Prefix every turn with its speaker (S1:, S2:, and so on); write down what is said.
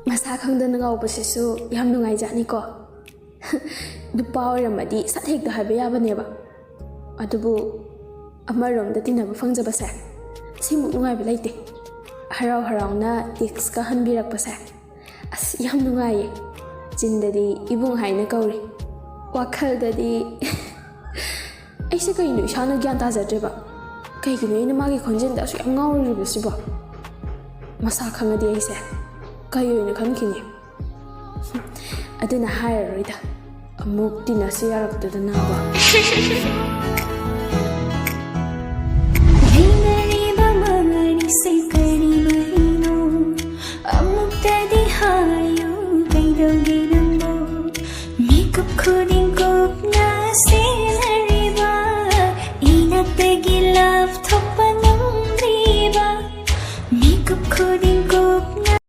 S1: ꯃꯁꯥ ꯈꯪꯗꯅ ꯉꯥꯎꯕꯁꯤꯁꯨ ꯌꯥꯝ ꯅꯨꯡꯉꯥꯏꯖꯥꯠꯅꯤꯀꯣ ꯅꯨꯄꯥ ꯑꯣꯏꯔꯝꯃꯗꯤ ꯁꯠ ꯍꯦꯛꯇ ꯍꯥꯏꯕ ꯌꯥꯕꯅꯦꯕ ꯑꯗꯨꯕꯨ ꯑꯃꯔꯣꯝꯗ ꯇꯤꯟꯅꯕ ꯐꯪꯖꯕꯁꯦ ꯁꯤꯃꯨꯛ ꯅꯨꯡꯉꯥꯏꯕ ꯂꯩꯇꯦ ꯍꯔꯥꯎ ꯍꯔꯥꯎꯅ ꯇꯦꯛꯁꯀ ꯍꯟꯕꯤꯔꯛꯄꯁꯦ ꯑꯁ ꯌꯥꯝ ꯅꯨꯡꯉꯥꯏꯌꯦ ꯆꯤꯟꯗꯗꯤ ꯏꯕꯨꯡ ꯍꯥꯏꯅ ꯀꯧꯔꯤ ꯋꯥꯈꯜꯗꯗꯤ ꯑꯩꯁꯦ ꯀꯩꯅꯣ ꯏꯁꯥꯅ ꯒ꯭ꯌꯥꯟ ꯇꯥꯖꯗ꯭ꯔꯦꯕ ꯀꯩꯒꯤꯅꯣ ꯑꯩꯅ ꯃꯥꯒꯤ ꯈꯣꯟꯖꯦꯜꯗ ꯑꯁꯨꯛ ꯌꯥꯝ ꯉꯥꯎꯔꯤꯕꯁꯤꯕꯣ ꯃꯁꯥ ꯈꯪꯉꯗꯤ ꯑꯩꯁꯦ ꯀꯩ ꯑꯣꯏꯅ ꯈꯟꯈꯤꯅꯤ ꯑꯗꯨꯅ ꯍꯥꯏꯔꯔꯣꯏꯗ ꯑꯃꯨꯛ ꯇꯤꯟꯅꯁꯤ ꯌꯥꯔꯛꯇꯗꯅꯕ